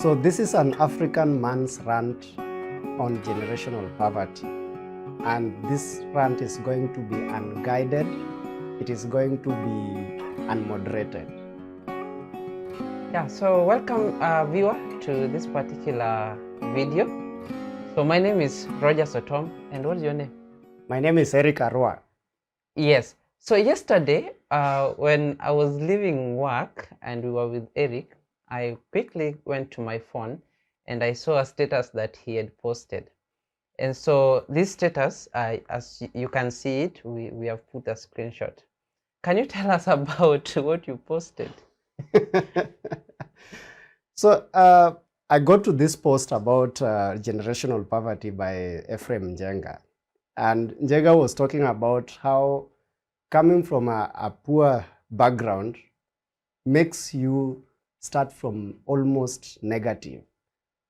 So this is an African man's rant on generational poverty. And this rant is going to be unguided. It is going to be unmoderated. Yeah, so welcome viewer to this particular video. So my name is Roger Sotom, and what's your name? My name is Eric Arua. Yes, so yesterday when I was leaving work and we were with Eric, I quickly went to my phone and I saw a status that he had posted. And so this status, as you can see it, we have put a screenshot. Can you tell us about what you posted? So I got to this post about generational poverty by Ephraim Njenga. And Njenga was talking about how coming from a poor background makes you start from almost negative.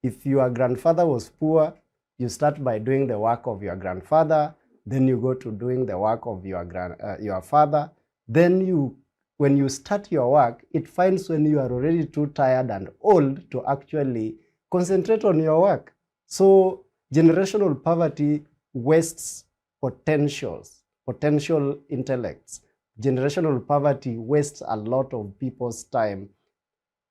If your grandfather was poor, you start by doing the work of your grandfather, then you go to doing the work of your father. Then when you start your work, it finds when you are already too tired and old to actually concentrate on your work. So generational poverty wastes potential intellects. Generational poverty wastes a lot of people's time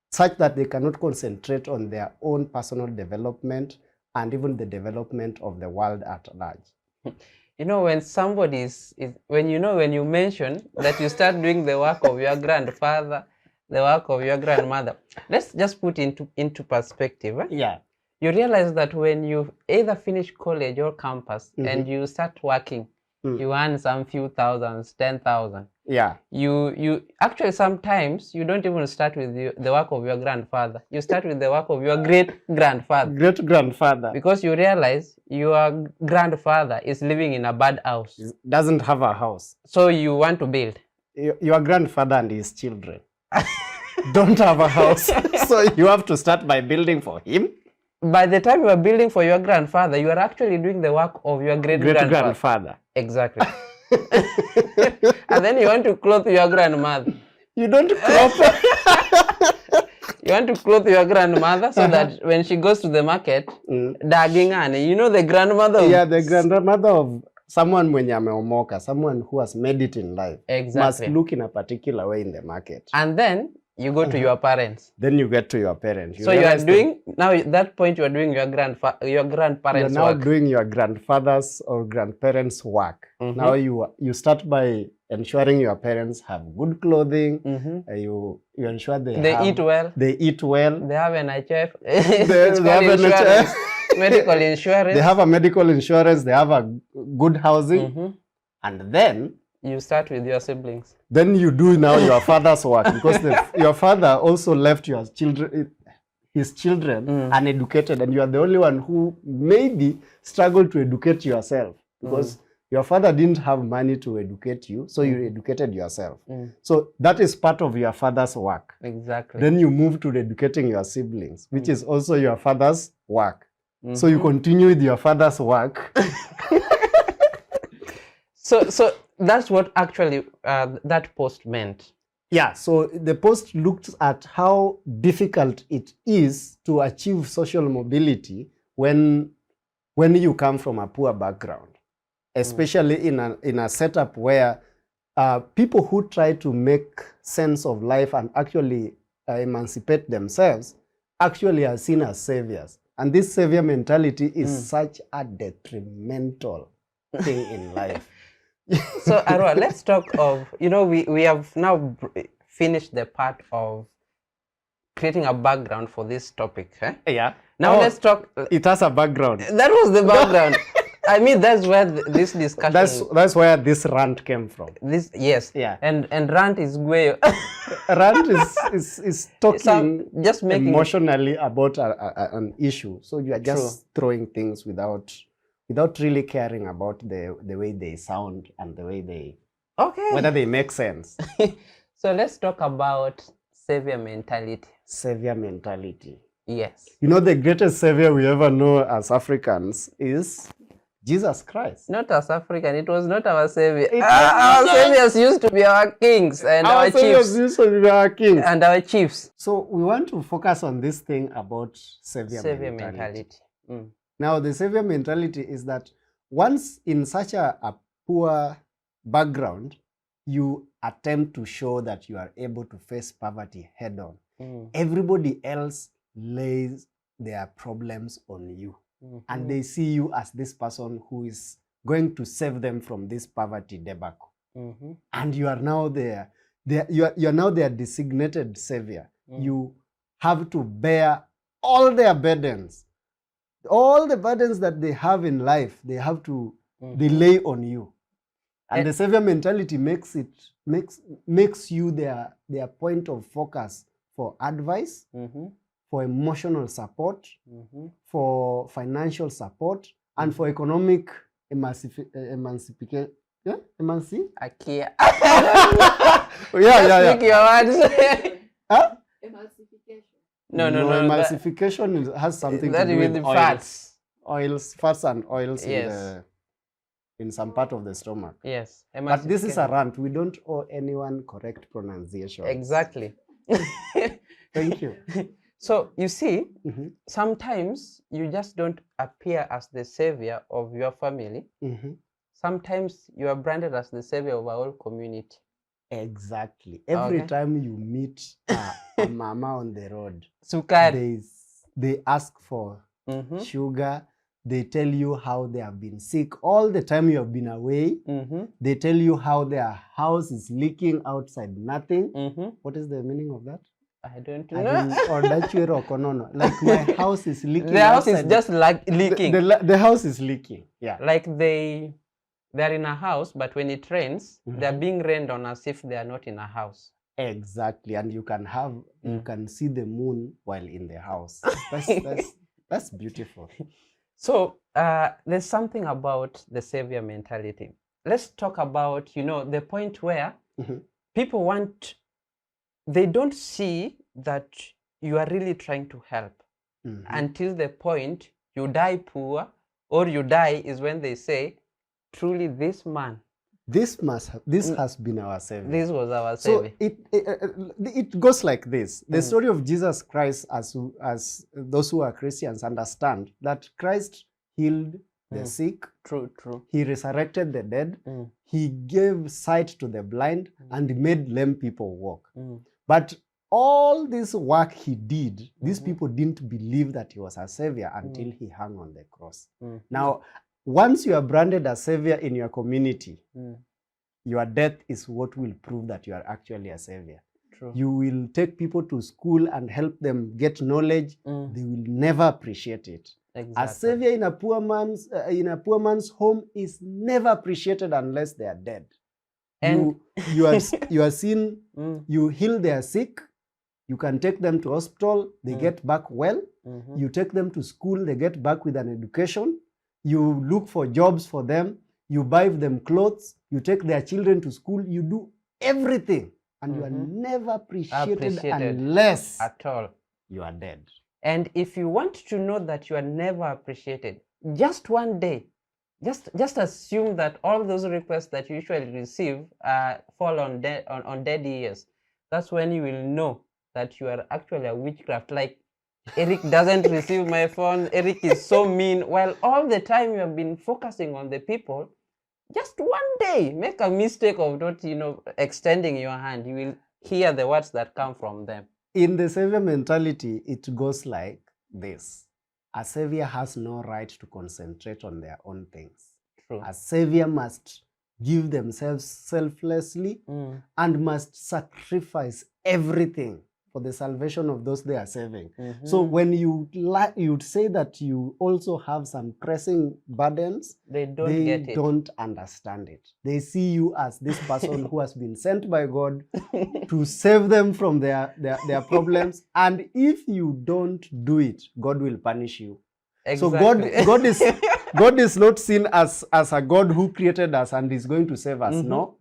such that they cannot concentrate on their own personal development and even the development of the world at large. You know, when somebody when you mention that you start doing the work of your grandfather, the work of your grandmother, let's just put into perspective. Yeah. You realize that when you either finish college or campus and you start working, you earn some few thousands, 10,000. Yeah. You actually sometimes you don't even start with the work of your grandfather. You start with the work of your great-grandfather. Great-grandfather. Because you realize your grandfather is living in a bad house. Doesn't have a house. So you want to build. Your grandfather and his children don't have a house. So you have to start by building for him. By the time you are building for your grandfather, you are actually doing the work of your great-grandfather. Exactly. And then you want to clothe your grandmother. You don't clothe. You want to clothe your grandmother so that when she goes to the market, dagingane, you know the grandmother of... Yeah, the grandmother of someone mwenye ameomoka, someone who has made it in life. Exactly. Must look in a particular way in the market. And then you go to your parents. Then you get to your parents. So you are doing, now at that point you are doing your grandparents' work. You're now doing your grandfather's or grandparents' work. Now you start by ensuring your parents have good clothing. You ensure they eat well. They eat well. They have an NHF. They have NHF. Medical insurance. They have a medical insurance. They have a good housing. And then you start with your siblings. Then you do now your father's work because your father also left his children uneducated, and you are the only one who maybe struggled to educate yourself because your father didn't have money to educate you, so you educated yourself. So that is part of your father's work. Exactly. Then you move to educating your siblings, which is also your father's work. So you continue with your father's work. So that's what actually that post meant. Yeah, so the post looked at how difficult it is to achieve social mobility when you come from a poor background, especially in a setup where people who try to make sense of life and actually emancipate themselves actually are seen as saviors. And this savior mentality is such a detrimental thing in life. So Arua, let's talk of, you know, we have now finished the part of creating a background for this topic. Yeah. Now let's talk. It has a background. That was the background. I mean, that's where this discussion. That's where this rant came from. Yes. Yeah. And rant is where rant is talking just making emotionally about an issue. So you are just throwing things without really caring about the way they sound and the way whether they make sense. So let's talk about savior mentality. Savior mentality. Yes. You know, the greatest savior we ever know as Africans is Jesus Christ. Not as African. It was not our savior. It Our was saviors used to be our kings and our saviors chiefs. used to be our kings. And our chiefs. So we want to focus on this thing about savior mentality. mentality. Mm. Now, the savior mentality is that once in such a poor background, you attempt to show that you are able to face poverty head on. Mm. Everybody else lays their problems on you. Mm-hmm. And they see you as this person who is going to save them from this poverty debacle. Mm-hmm. And you are now you are now their designated savior. Mm. You have to bear all their burdens. All the burdens that they have in life, they have to they lay on you. And the savior mentality makes you their point of focus for advice, for emotional support, for financial support, and for economic emancipation. Yeah, Akia. yeah. Speak your words. Huh? Emulsification. No. Emulsification has something to do with the oils, fats and oils Yes. in some part of the stomach. Yes. But this is a rant. We don't owe anyone correct pronunciation. Exactly. Thank you. So you see, Mhm. sometimes you just don't appear as the savior of your family. Mhm. Sometimes you are branded as the savior of our whole community. Exactly. Every Okay. time you meet a mama on the road, Sukari. they ask for Mhm. sugar. They tell you how they have been sick all the time you have been away. Mhm. They tell you how their house is leaking outside nothing. Mhm. What is the meaning of that? I don't I know. mean, or Dachuero Konono. Like my house is leaking. The house is outside. just like leaking. The house is leaking. Yeah. Like they're in a house, but when it rains, they're being rained on as if they are not in a house. Exactly. And you can see the moon while in the house. That's beautiful. So there's something about the savior mentality. Let's talk about, the point where people they don't see that you are really trying to help until the point you die poor or you die is when they say, truly this man. This has been our savior. This was our So savior. it goes like this. The story of Jesus Christ, as those who are Christians understand, that Christ healed the sick. True. He resurrected the dead. He gave sight to the blind and made lame people walk. But all this work he did, these people didn't believe that he was a savior until he hung on the cross. Now, once you are branded a savior in your community, your death is what will prove that you are actually a savior. True. You will take people to school and help them get knowledge. They will never appreciate it. Exactly. A savior in a poor man's home is never appreciated unless they are dead. And you are seen. You heal their sick. You can take them to hospital. They get back well. You take them to school. They get back with an education. You look for jobs for them. You buy them clothes. You take their children to school. You do everything, and you are never appreciated unless at all you are dead. And if you want to know that you are never appreciated, just one day, just assume that all those requests that you usually receive fall on dead ears. That's when you will know that you are actually a witchcraft. Like, Eric doesn't receive my phone. Eric is so mean. While all the time you have been focusing on the people, just one day make a mistake of not, extending your hand. You will hear the words that come from them. In the savior mentality, it goes like this. A savior has no right to concentrate on their own things. True. A savior must give themselves selflessly and must sacrifice everything for the salvation of those they are saving. So when you'd say that you also have some pressing burdens, they don't understand it. They see you as this person who has been sent by God to save them from their problems. And if you don't do it, God will punish you. Exactly. So God is not seen as a God who created us and is going to save us. No.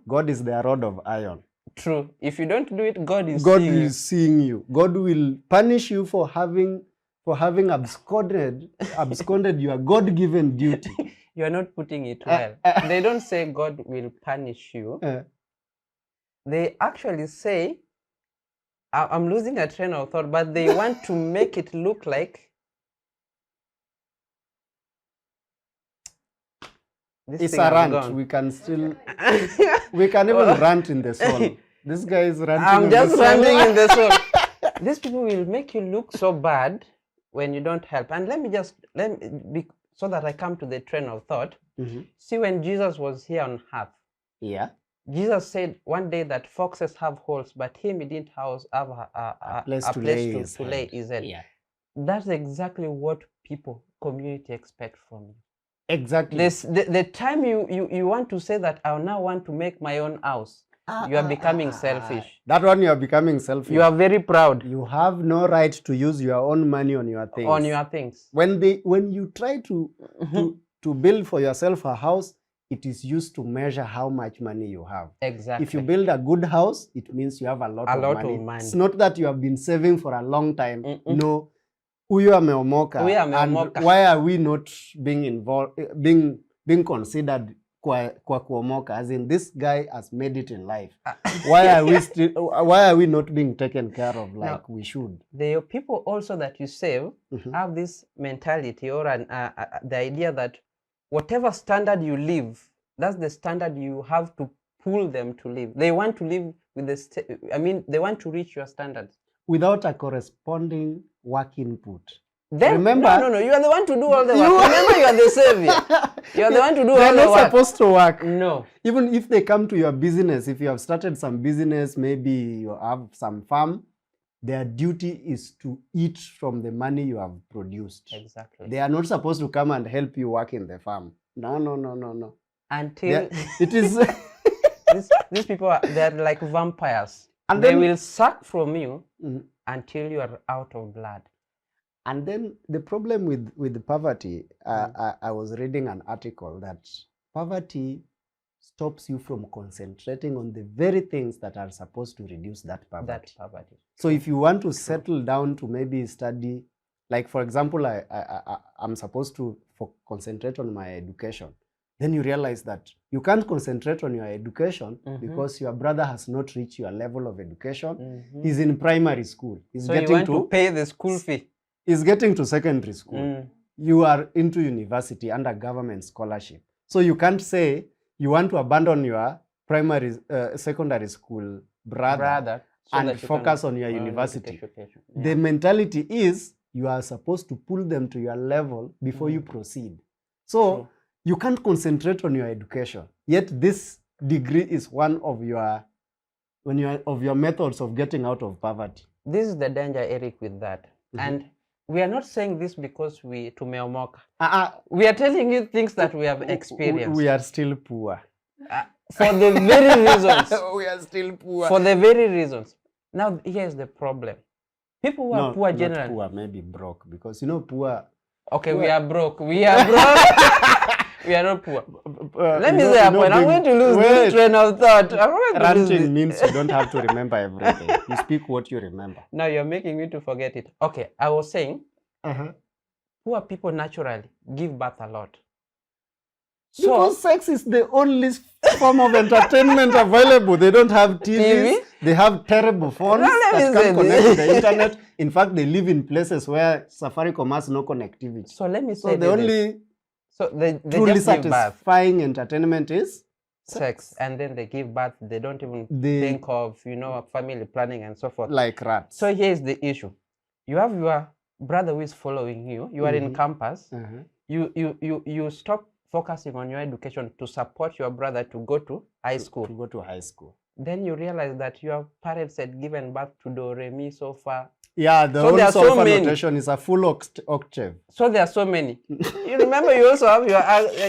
God is the rod of iron. True. If you don't do it, God is seeing you. God will punish you for having absconded your God-given duty. You are not putting it well. They don't say God will punish you. They actually say, I'm losing a train of thought, but they want to make it look like this It's thing a has rant. gone. We can still, we can even rant in the soul. This guy is ranting. I'm in just the soul. ranting in the soul. These people will make you look so bad when you don't help. And let me be, so that I come to the train of thought. Mhm. See, when Jesus was here on earth, Yeah. Jesus said one day that foxes have holes, but him, he didn't have a Place place to to, lay his lay head. his head. Yeah. That's exactly what people, community expect from you. Exactly. The time you want to say that I now want to make my own house, you are becoming selfish. That one you are becoming selfish. You are very proud You have no right to use your own money on your things. on your things. When you try to build for yourself a house, it is used to measure how much money you have. Exactly. If you build a good house, it means you have a lot of money. It's not that you have been saving for a long time. No. Huyu ameomoka. Huyu ameomoka. And why are we not being involved, being considered kwa kuomoka? As in, this guy has made it in life. Why are we not being taken care of like we should? The people also that you save have this mentality or the idea that whatever standard you live, that's the standard you have to pull them to live. They want to live with they want to reach your standards. Without a corresponding work input. Then, remember, no, you are the one to do all the work. Remember, you are the savior. You are the one to do all the work. They're not supposed to work. No. Even if they come to your business, if you have started some business, maybe you have some farm, their duty is to eat from the money you have produced. Exactly. They are not supposed to come and help you work in the farm. No. Until it is these people they're like vampires. And they then, will suck from you until you are out of blood. And then the problem with poverty, I was reading an article that poverty stops you from concentrating on the very things that are supposed to reduce that poverty. So if you want to settle down to maybe study, like for example, I'm supposed to concentrate on my education. Then you realize that you can't concentrate on your education because your brother has not reached your level of education. He's in primary school. So you want to pay the school fee. He's getting to secondary school. You are into university under government scholarship. So you can't say you want to abandon your secondary school brother and focus on your university. The mentality is you are supposed to pull them to your level before you proceed. So you can't concentrate on your education. Yet this degree is one of your methods of getting out of poverty. This is the danger, Eric, with that. And we are not saying this because tumeomoka. We are telling you things that we have experienced. We are still poor. For the very reasons. We are still poor. For the very reasons. Now, here's the problem. People who are poor generally. Not poor, maybe broke. Because, poor. Okay, we are broke. We are broke. We are not poor. Let me say a point. I'm going to lose this train of thought. Ranting means you don't have to remember everything. You speak what you remember. Now you're making me to forget it. Okay, I was saying, poor people naturally give birth a lot. Because sex is the only form of entertainment available. They don't have TVs. They have terrible phones that can't connect to the internet. In fact, they live in places where Safaricom has no connectivity. So let me say the truly satisfying entertainment is sex. And then they give birth. They don't even think of, family planning and so forth. Like rats. So here's the issue. You have your brother who is following you. You are in campus. You stop focusing on your education to support your brother to go to high school. To go to high school. Then you realize that your parents had given birth to do, re, mi, so far. Yeah, the whole solfa notation is a full octave. So there are so many. You remember you also have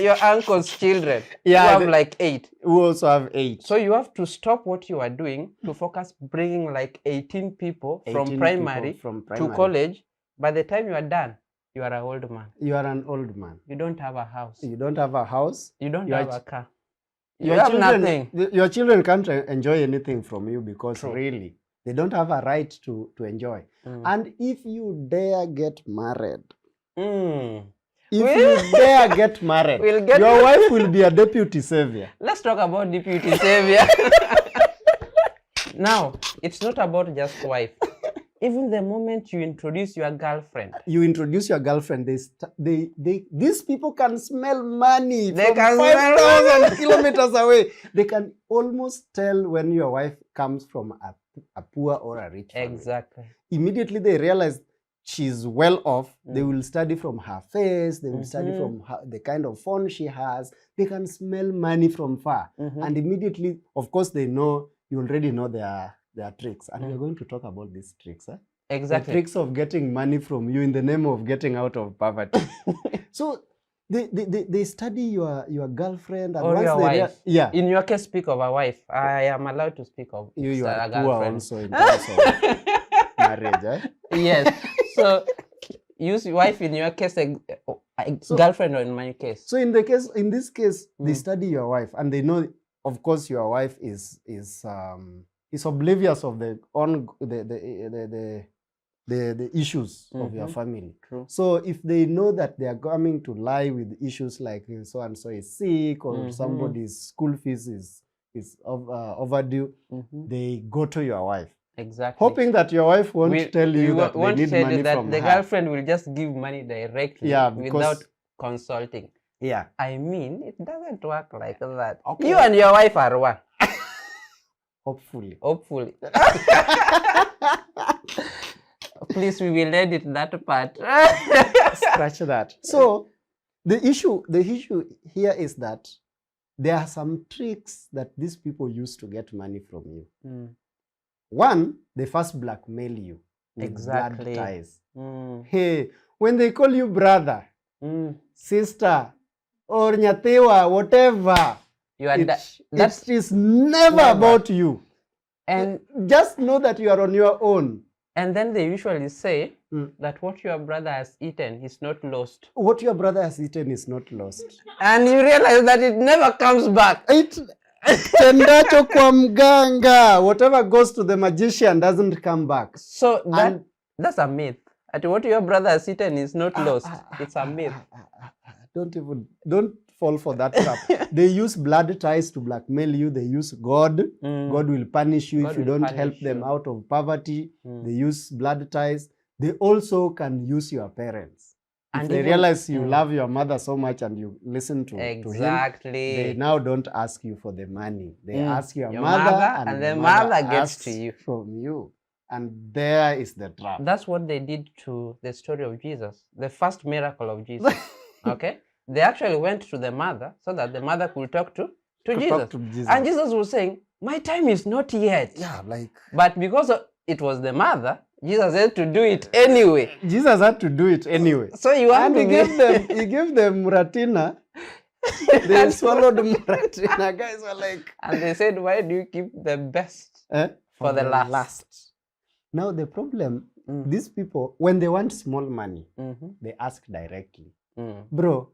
your uncle's children. Yeah, you have like 8. We also have 8. So you have to stop what you are doing to focus bringing like 18 people from primary to college. By the time you are done, you are an old man. You are an old man. You don't have a house. You don't have a house. You don't have a car. You have nothing. Your children can't enjoy anything from you because really, they don't have a right to enjoy. And if you dare get married, If you dare get married, We'll get your wife will be a deputy savior. Let's talk about deputy savior. Now, it's not about just wife. Even the moment you introduce your girlfriend, You introduce your girlfriend, these people can smell money They from can smell 5,000 kilometers away. They can almost tell when your wife comes from a poor or a rich family. exactly. Immediately they realize she's well off. They will study from her face. They will study from the kind of phone she has. They can smell money from far. And immediately, of course, they know, you already know their tricks. And we're going to talk about these tricks. The Exactly. tricks of getting money from you in the name of getting out of poverty. So they study your girlfriend. And Or once your they wife. yeah. In your case, speak of a wife. I am allowed to speak of You a are poor girlfriend. also in terms of marriage. Eh? Yes. So use wife in your case, girlfriend in my case. So in this case, they study your wife, and they know, of course, your wife is oblivious of the issues of your family. True. So if they know that they are coming to lie with issues like so and so is sick, or somebody's school fees is overdue, they go to your wife, Exactly. hoping that your wife won't tell you that they won't need tell money you that from the her. girlfriend will just give money directly Because- without consulting. Yeah. I mean, it doesn't work like that. Okay. You and your wife are one. Hopefully. Hopefully. Please, we will edit that part. Scratch that. So the issue here is that there are some tricks that these people use to get money from you. One, they first blackmail you with Exactly. blood ties. Mm. Hey, when they call you brother, Mm. sister, or nyatewa, whatever, You are it is never Never. about you. and Just know that you are on your own. and then they usually say Mm. that what your brother has eaten is not lost. What your brother has eaten is not lost. And you realize that it never comes back. Tendacho kwa mganga, whatever goes to the magician doesn't come back. So And- that's a myth. That what your brother has eaten is not lost. It's a myth. Don't fall for that trap. They use blood ties to blackmail you. They use God. Mm. God will punish you God if you will don't help punish them you. out of poverty. Mm. They use blood ties. They also can use your parents. If And they even- realize you Mm. love your mother so much and you listen to him, Exactly. they now don't ask you for the money. They Mm. ask your Your mother, mother, and and the the mother gets asks to you. from you. And there is the trap. That's what they did to the story of Jesus, the first miracle of Jesus. Okay? They actually went to the mother so that the mother could talk to Jesus. Talk to Jesus. And Jesus was saying, my time is not yet. Yeah, like But because it was the mother, Jesus had to do it anyway. Jesus had to do it anyway. So you have And to he gave them Muratina. They swallowed Muratina. Guys were like, And they said, why do you keep the best eh? for the last? Now the problem, Mm. these people, when they want small money, Mhm. they ask directly, Mm. bro,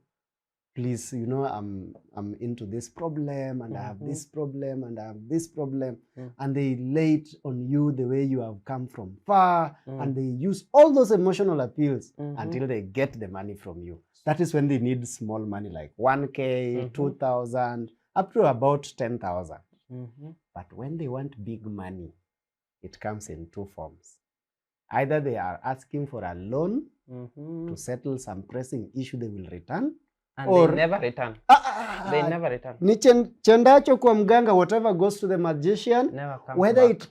please, I'm into this problem, and I have this problem, and I have this problem. Mm. And they lay it on you the way you have come from far, Mm. and they use all those emotional appeals Mhm. until they get the money from you. That is when they need small money, like 1K, 2,000, up to about 10,000. Mhm. But when they want big money, it comes in two forms. Either they are asking for a loan Mhm. to settle some pressing issue they will return, And or- they never return. They never return. Ni chendacho kwa mganga, whatever goes to the magician, Never comes whether back. it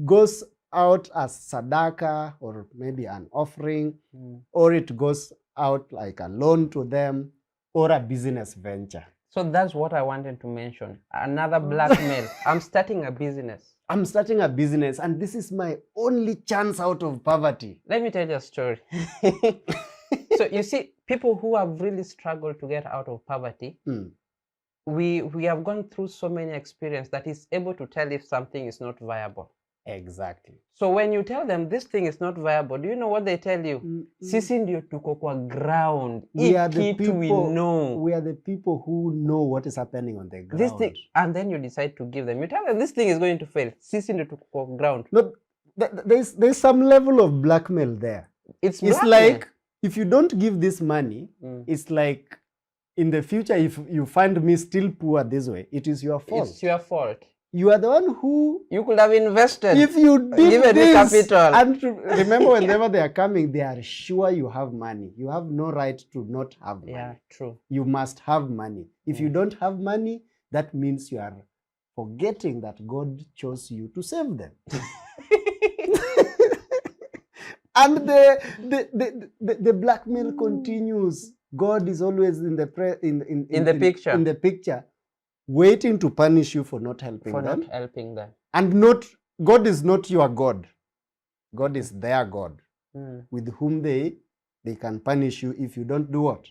goes out as sadaka or maybe an offering, Mm. or it goes out like a loan to them, or a business venture. So that's what I wanted to mention. Another blackmail. I'm starting a business. I'm starting a business, and this is my only chance out of poverty. Let me tell you a story. So you see, people who have really struggled to get out of poverty, Mm. we have gone through so many experiences that is able to tell if something is not viable. Exactly. So when you tell them this thing is not viable, do you know what they tell you? Sisi ndio tuko kwa ground. We are Hii the kitu we people. know. We are the people who know what is happening on the ground. This thing, and then you decide to give them. You tell them this thing is going to fail. Sisi ndio tuko kwa ground. No, there's some level of blackmail there. It's It's blackmail. like if you don't give this money, it's like in the future, if you find me still poor this way, it is your fault. It's your fault. You are the one who, You could have invested. if you did given me this, capital. and remember, whenever they are coming, they are sure you have money. You have no right to not have money. Yeah, true. You must have money. If you don't have money, that means you are forgetting that God chose you to save them. And the blackmail continues. God is always in the picture. In the picture, waiting to punish you for not helping them. For not helping them. And not, God is not your God. God is their God, with whom they can punish you if you don't do what?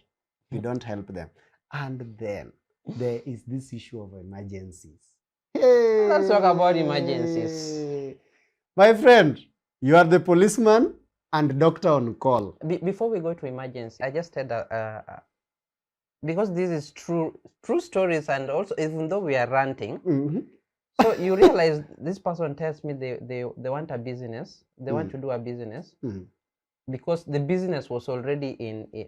You don't help them. And then there is this issue of emergencies. Hey, let's talk about emergencies. My friend, you are the policeman and doctor on call. Before we go to emergency, I just said because this is true stories, and also even though we are ranting, so you realize this person tells me they want a business, they want to do a business, because the business was already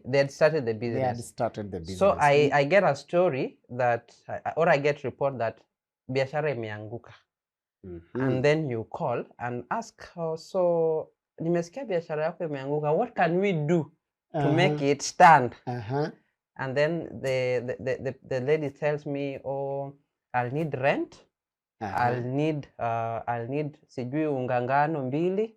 they had started the business. They had started the business. So I get a story that, or I get report that biashara imeanguka. And then you call and ask her, so nimesikia biashara yako imeanguka, what can we do to make it stand? And then the lady tells me, oh, I'll need rent, I'll need sijui unga ngano mbili,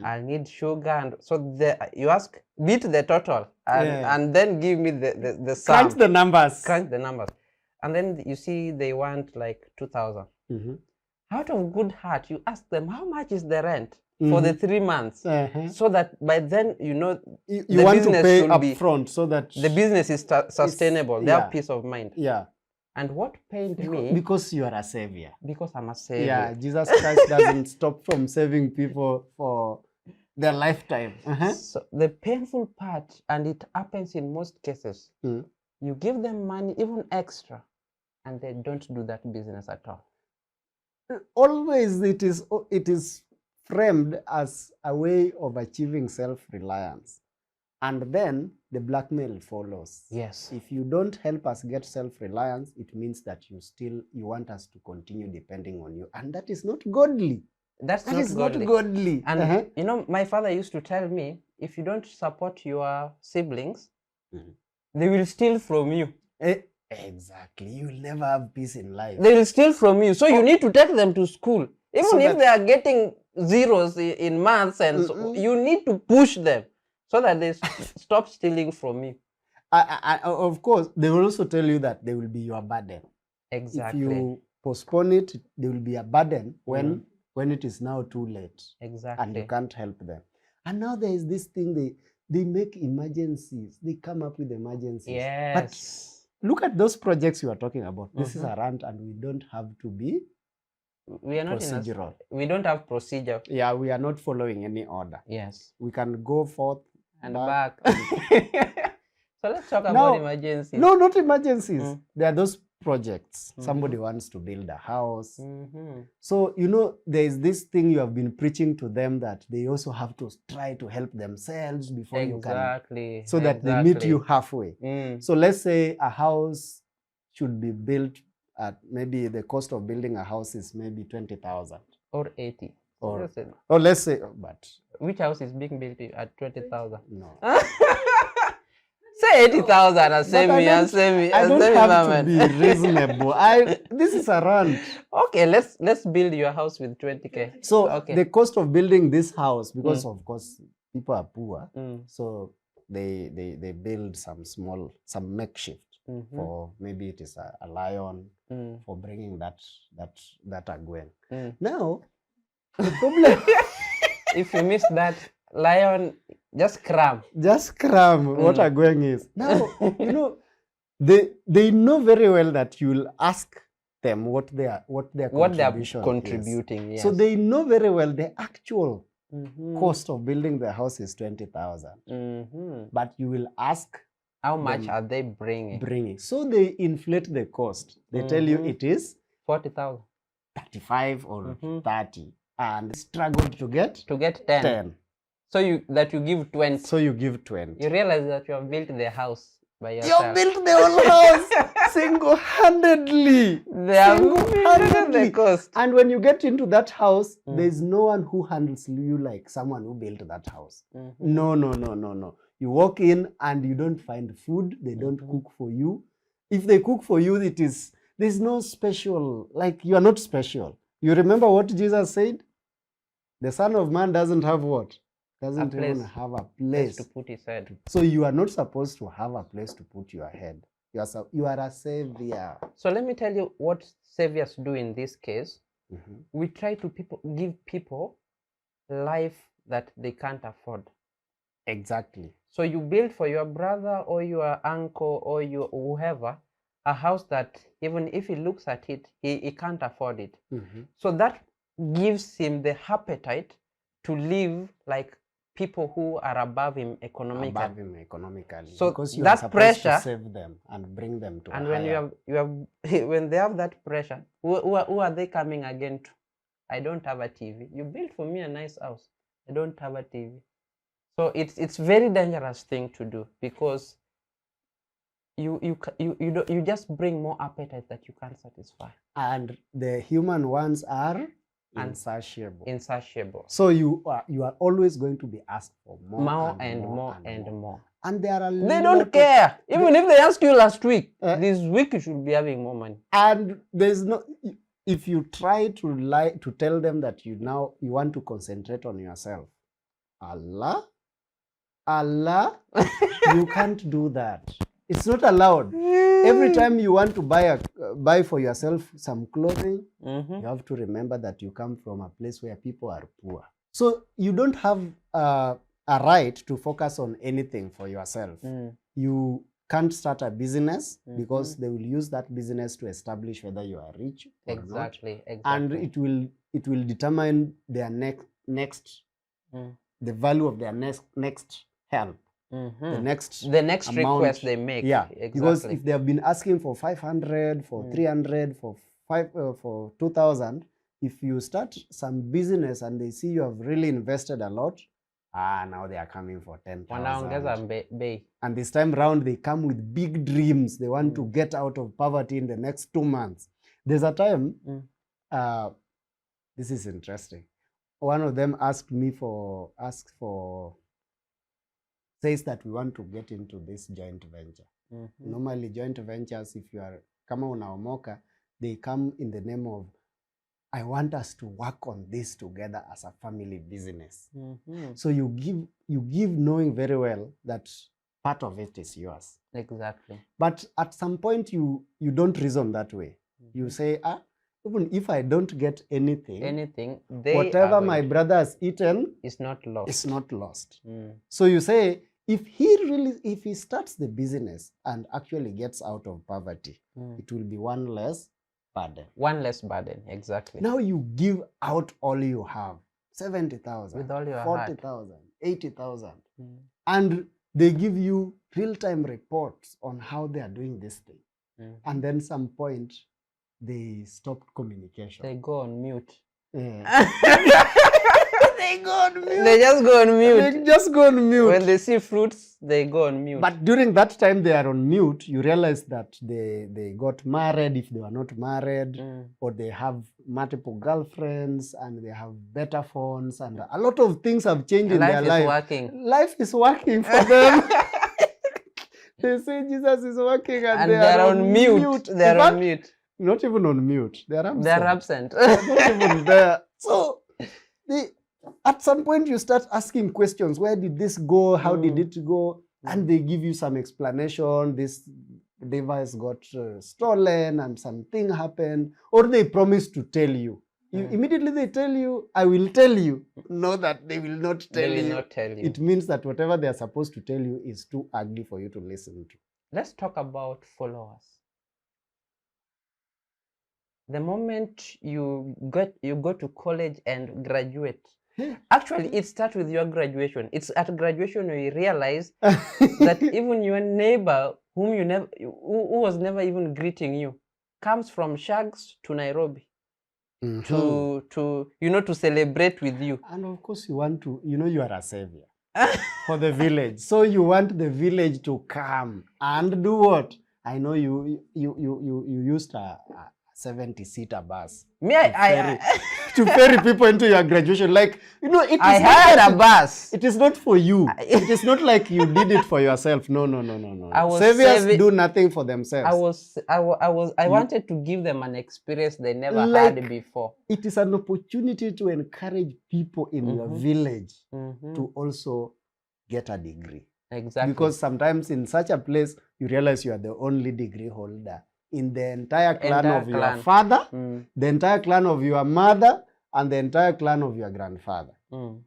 I'll need sugar, and so you ask, beat the total, and then give me the sum. Crunch the numbers. Crunch the numbers. And then you see they want like 2,000. Out of good heart, you ask them, how much is the rent for the 3 months? So that by then, you know, you want to pay up front so that the business is sustainable. They have peace of mind. Yeah. And what pained me... Because you are a savior. Because I'm a savior. Yeah, Jesus Christ doesn't stop from saving people for their lifetime. So the painful part, and it happens in most cases, you give them money, even extra, and they don't do that business at all. Always it is framed as a way of achieving self-reliance. And then the blackmail follows. Yes. If you don't help us get self-reliance, it means that you want us to continue depending on you. And that is not godly. That is not godly. And you know, my father used to tell me, if you don't support your siblings, they will steal from you. Exactly. You will never have peace in life. They will steal from you. So you need to take them to school. Even if they are getting zeros in maths, and so, you need to push them so that they stop stealing from you. Of course, they will also tell you that they will be your burden. Exactly. If you postpone it, they will be a burden when it is now too late. Exactly. And you can't help them. And now there is this thing, they make emergencies. They come up with emergencies. Yes. But look at those projects you are talking about. This is a rant, and we don't have to be procedural. We don't have procedure. Yeah, we are not following any order. Yes. We can go forth and back. So let's talk about emergencies. No, not emergencies. There are those projects. Somebody wants to build a house. So, you know, there is this thing you have been preaching to them, that they also have to try to help themselves before you can. So that they meet you halfway. So let's say a house should be built at, maybe the cost of building a house is maybe 20,000. Or 80. Or let's say, but... Which house is being built at 20,000? No. Say 80,000 and save me. I don't have to be reasonable. This is a rant. Okay, let's build your house with 20K. So the cost of building this house, because of course people are poor, so they build some makeshift for, maybe it is a lion, for bringing that agwen. Now the problem, if you miss that lion, just cram. What agwen is. Now, you know, they know very well that you will ask them what their contributing. Yes. So they know very well the actual cost of building the house is 20,000. But you will ask how much are they bringing. So they inflate the cost. They tell you it is 40,000, 35 or 30, and struggled to get 10. So you give 20. So you give 20. You realize that you have built the house by You yourself. built the whole house single-handedly. They have the Single-handedly. cost. And when you get into that house, Mm. there's no one who handles you like someone who built that house. Mhm. No. You walk in and you don't find food. They don't Mhm. cook for you. If they cook for you, there's no special, like you are not special. You remember what Jesus said? The Son of Man doesn't have what? Doesn't even place. have a Place place. to put his head. So you are not supposed to have a place to put your head. You are a savior. So let me tell you what saviors do in this case. Mhm. We try to give people life that they can't afford. Exactly. So you build for your brother or your uncle or your whoever a house that even if he looks at it, he can't afford it. Mhm. So that gives him the appetite to live like people who are above him economically. Above him economically. So because you that are supposed pressure- to save them and bring them to And a when higher. you have when they have that pressure, who are they coming again to? I don't have a TV. You built for me a nice house. I don't have a TV. So it's very dangerous thing to do because you just bring more appetite that you can't satisfy. And the human ones are And- insatiable. Insatiable. So you are always going to be asked for more, More and more and and more. more. And there are They lot don't of- care. Even if they asked you last week, Uh, this week you should be having more money. And there's no, if you try to lie to tell them that you want to concentrate on yourself, Allah, you can't do that. It's not allowed. Every time you want to buy for yourself some clothing, Mhm. you have to remember that you come from a place where people are poor. So you don't have a right to focus on anything for yourself. Mm. You can't start a business Mhm. because they will use that business to establish whether you are rich or not. Exactly. And it will determine their next Mm. the value of their next help, the Mhm. next The next amount. request they make. Yeah, Exactly. because if they have been asking for 500, for 300, for 2,000, if you start some business and they see you have really invested a lot, now they are coming for 10,000. Wanaongeza bei. And this time round, they come with big dreams. They want to get out of poverty in the next 2 months. There's a time, this is interesting. One of them says that we want to get into this joint venture. Mhm. Normally, joint ventures, if you are kama unaomoka, they come in the name of, I want us to work on this together as a family business. Mhm. So you give knowing very well that part of it is yours. Exactly. But at some point, you don't reason that way. You say, even if I don't get anything, whatever my brother has eaten is not lost. is not lost. Mm. So you say, if he starts the business and actually gets out of poverty, it will be one less burden. One less burden, exactly. Now you give out all you have, 70,000, With all your 40,000, 80,000, Mm. and they give you real-time reports on how they are doing this thing. Mm. And then some point, they stop communication. They go on mute. They go on mute. They just go on mute. They just go on mute. When they see fruits, they go on mute. But during that time they are on mute, you realize that they got married if they were not married, or they have multiple girlfriends and they have better phones, and a lot of things have changed in their life. Working. Life is working for them. They say Jesus is working and they are on mute. They are on mute. Not even on mute. They are absent. They are absent. Not even there. So at some point you start asking questions. Where did this go? How did it go? And they give you some explanation. This device got stolen and something happened. Or they promise to tell you. Immediately they tell you, I will tell you. Know that they will not tell you. They will not tell you. It means that whatever they are supposed to tell you is too ugly for you to listen to. Let's talk about followers. The moment you go to college and graduate, actually it starts with your graduation. It's at graduation you realize that even your neighbor who was never even greeting you comes from Shags to Nairobi. Mhm. to celebrate with you. And of course, you want to, you are a savior for the village. So you want the village to come and do what? I know you used a 70-seater bus Me, to ferry people into your graduation. Like, it I is not hired that a bus. It is not for you. It is not like you did it for yourself. No. I was Saviors do nothing for themselves. I wanted to give them an experience they never Like- had before. It is an opportunity to encourage people in your village Mhm. to also get a degree. Exactly. Because sometimes in such a place, you realize you are the only degree holder in the entire clan Entire of your clan. father, Mm, the entire clan of your mother, and the entire clan of your grandfather. mm.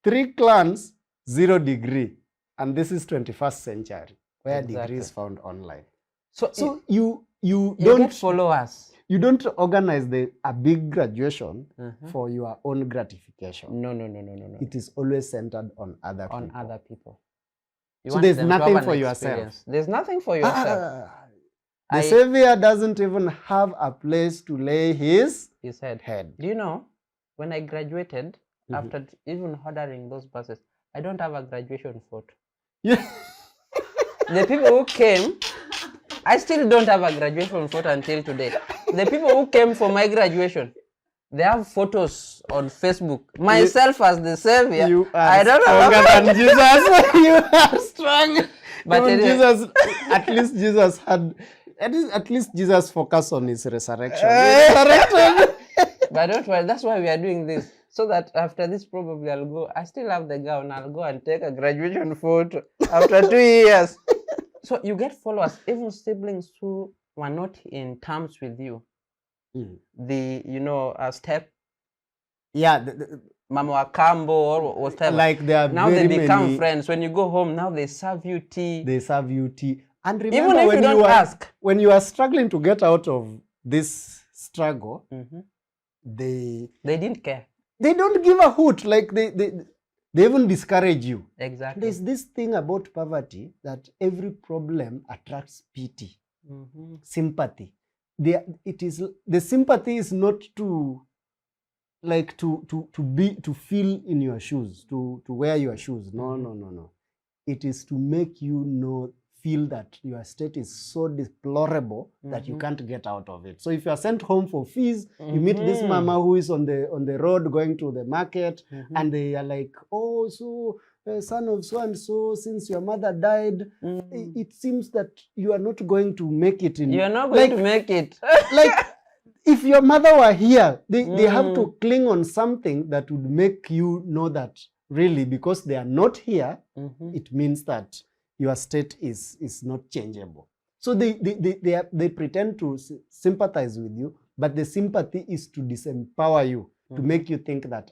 3 clans, 0 degree. And this is 21st century, where Exactly. degree is found online. So So you you don't get followers. you don't organize a big graduation Mhm. for your own gratification. No. It is always centered on other On people. other people. You So want there's them to have nothing an for yourself. experience. There's nothing for yourself. The I- savior doesn't even have a place to lay his He said, head. do you know, when I graduated, Mhm. after even ordering those buses, I don't have a graduation photo. Yeah. The people who came, I still don't have a graduation photo until today. The people who came for my graduation, they have photos on Facebook. Myself as the savior, You are I don't stronger have a than Jesus. You are strong. But Even anyway. Jesus, at least Jesus focused on his resurrection. He resurrected. But don't worry, that's why we are doing this. So that after this, probably I'll go. I still have the gown. I'll go and take a graduation photo after 2 years. So you get followers, even siblings who were not in terms with you. Mm. The step Yeah, Mama Wakambo or whatever. like there are now very they become many, friends. When you go home, now they serve you tea. They serve you tea. And remember, Even if when you don't ask. when you are struggling to get out of this struggle, Mhm. they They didn't care. don't give a hoot. Like they even discourage you. Exactly. There's this thing about poverty that every problem attracts pity, Mhm. sympathy. The sympathy is not to like to feel in your shoes, to wear your shoes. No. It is to make you feel that your state is so deplorable that you can't get out of it. So if you are sent home for fees, you meet this mama who is on the road going to the market, and they are like, oh, so son of so and so, since your mother died, it seems that you are not going to make it in. You are not going to make it. Like, if your mother were here, they have to cling on something that would make you know that really, because they are not here, it means that your state is not changeable. So they pretend to sympathize with you, but the sympathy is to disempower you, to make you think that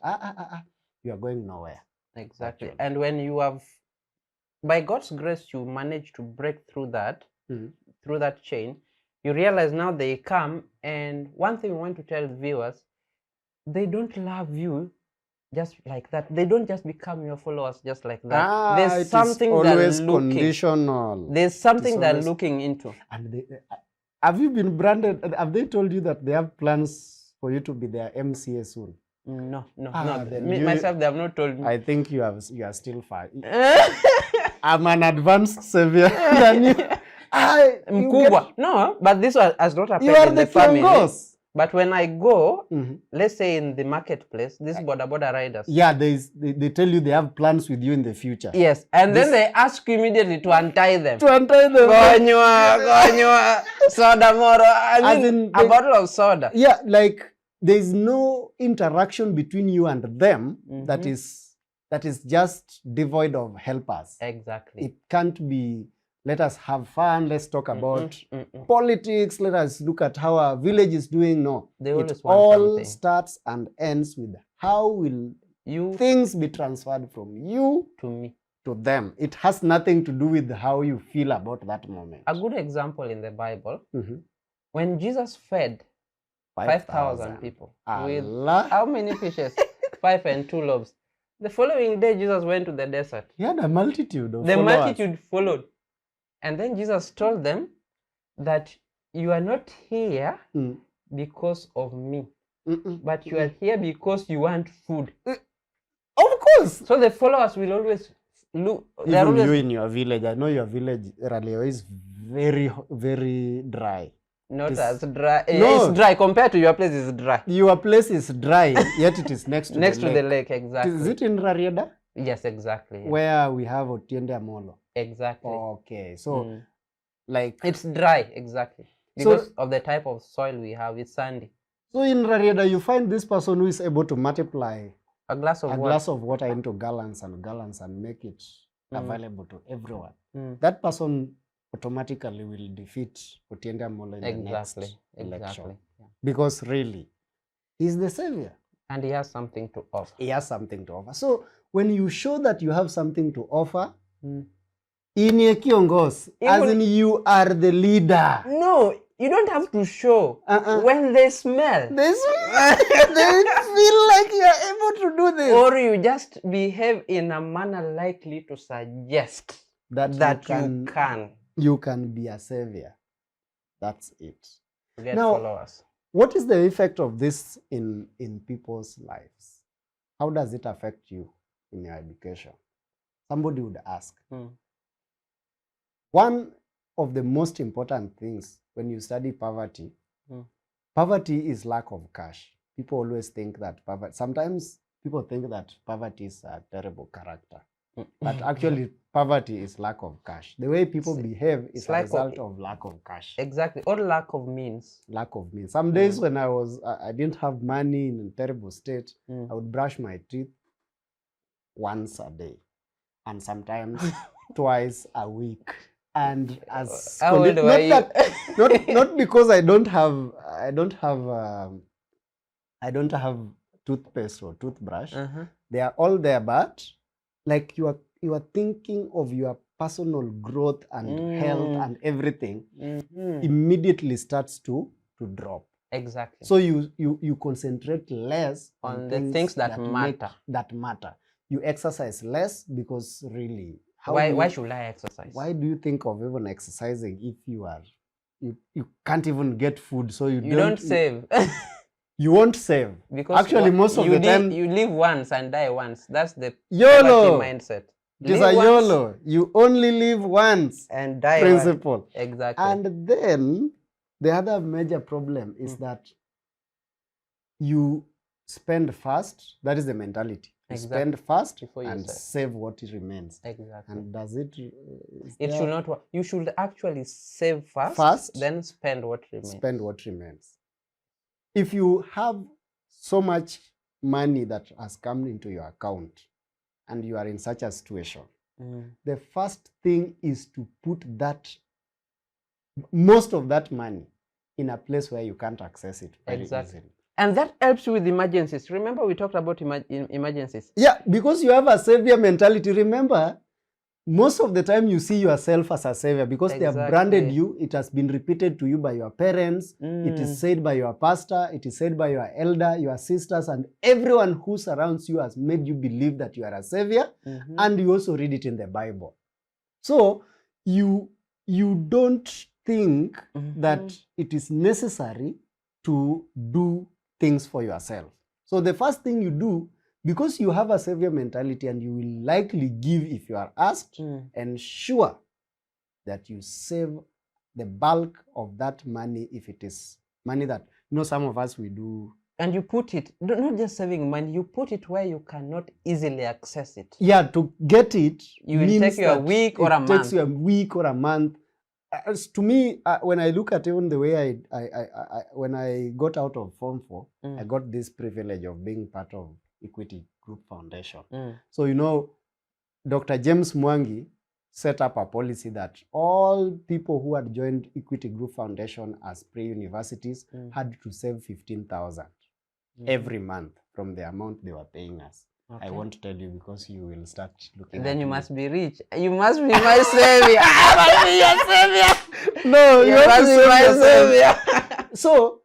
you are going nowhere. Exactly. Actually. And when you have, by God's grace, you manage to break through that, through that chain, you realize now they come, and one thing we want to tell viewers, they don't love you just like that. They don't just become your followers just like that. There's something always they're looking. conditional. There's something they're always looking into. And have you been branded? Have they told you that they have plans for you to be their MCA soon? No. then Myself, they have not told me. I think you are still far. I'm an advanced savior than you. Mkubwa. No, but this has not happened You are in the the family. Kiongos. But when I go, let's say in the marketplace, these border riders. Yeah, they tell you they have plans with you in the future. Yes, and then they ask you immediately to untie them. To untie them. Gonywa, soda moro. I As mean, in a bottle of soda. Yeah, like there's no interaction between you and them that is just devoid of helpers. Exactly. It can't be, let us have fun, let's talk about politics, let us look at how our village is doing. No, They always it want all something. starts and ends with how will You things be transferred from you to me. to them. It has nothing to do with how you feel about that moment. A good example in the Bible, Mhm. when Jesus fed 5,000 people with Allah. how many fishes? 5 and 2 loaves. The following day, Jesus went to the desert. He had a multitude of The followers. multitude followed. And then Jesus told them that you are not here because of me. but you are here because you want food. Of course. So the followers will always look. They're Even you always in your village, I know your village, Ralio, is very, very dry. not It's- as dry. No. It's dry compared to your place. It's dry. Your place is dry, yet it is next to Next the to lake. the lake, exactly. Is it in Rarieda? Yes, exactly. Yeah. Where we have Otiende Amolo. Exactly. Okay, so Mm. like, It's dry, exactly. So- Because of the type of soil we have, it's sandy. so in Rarieda, you find this person who is able to multiply A glass of a water. glass of water into gallons and make it Mm. available to everyone. Mm. That person automatically will defeat Otiende Amolo in the Exactly. next election. Exactly. Yeah. Because really, he's the savior. And he has something to offer. He has something to offer. So when you show that you have something to offer, Mm. Inye Kiongos, as Even- in you are the leader. No, you don't have to show. When they smell, They feel like you are able to do this. or you just behave in a manner likely to suggest that you can be a savior. That's it. get Now- followers. What is the effect of this in people's lives? How does it affect you in your education? Somebody would ask. Mm. One of the most important things when you study poverty, Mm. poverty is lack of cash. People always think that poverty, sometimes people think that poverty is a terrible character. But actually, poverty is lack of cash. The way people behave is it's a lack result of- of lack of cash. Exactly, or lack of means. Lack of means. Some days when I didn't have money in a terrible state, Mm. I would brush my teeth once a day, and sometimes twice a week. And as How old were you? not because I don't have toothpaste or toothbrush. Uh-huh. They are all there, but like you are thinking of your personal growth and health and everything Mhm. immediately starts to drop. Exactly. So you concentrate less On the things that that matter. You exercise less because really, why should I exercise? why do you think of even exercising if you can't even get food? So you don't save? You won't save. Because actually most of the time you live once and die once. That's the YOLO poverty mindset. It is Live a once YOLO. You only live once and die once. principle. Exactly. And then the other major problem is that you spend fast. That is the mentality. You Exactly. spend fast Before you and save. save what remains. Exactly. And does it? It should not work. You should actually save First, first, then spend what remains. spend what remains. If you have so much money that has come into your account and you are in such a situation, Mm. the first thing is to put most of that money in a place where you can't access it very Exactly. easily. And that helps with emergencies. Remember we talked about emergencies. Yeah, because you have a savior mentality. Remember, most of the time you see yourself as a savior because they have branded Exactly. you. It has been repeated to you by your parents. It is said by your pastor. It is said by your elder, your sisters, and everyone who surrounds you has made you believe that you are a savior. Mhm. And you also read it in the Bible. So you don't think that Mhm. it is necessary to do things for yourself. So the first thing you do, because you have a savior mentality and you will likely give if you are asked, ensure that you save the bulk of that money if it is money that, some of us we do. And you put it, not just saving money, you put it where you cannot easily access it. Yeah, to get it, You will means take you a that week or it a takes month. you a week or a month. As to me, when I look at even the way I when I got out of Form 4, I got this privilege of being part of Equity Group Foundation. So, Dr. James Mwangi set up a policy that all people who had joined Equity Group Foundation as pre-universities had to save 15,000 every month from the amount they were paying us. Okay. I won't tell you because you will start looking Then at you me. must be rich. You must be my savior. I must be your savior. No, You you have to must be save my yourself. savior. So,